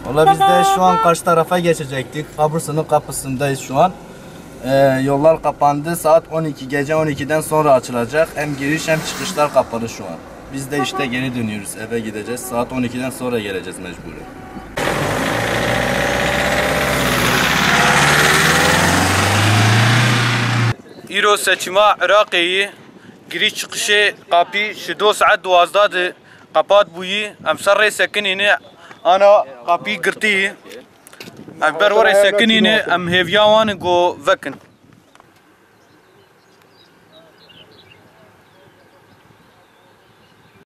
Valla biz de şu an karşı tarafa geçecektik. Kabursa'nın kapısındayız şu an. Yollar kapandı. Saat 12, gece 12'den sonra açılacak. Hem giriş hem çıkışlar kapalı şu an. Biz de işte geri dönüyoruz. Eve gideceğiz. Saat 12'den sonra geleceğiz mecburen. İro seçima Irak'ı giriş çıkışı kapı 2 saat 12 kapat buyu em sarre sekinini ana kapı girti em berware sekinini em hevyawan go vekin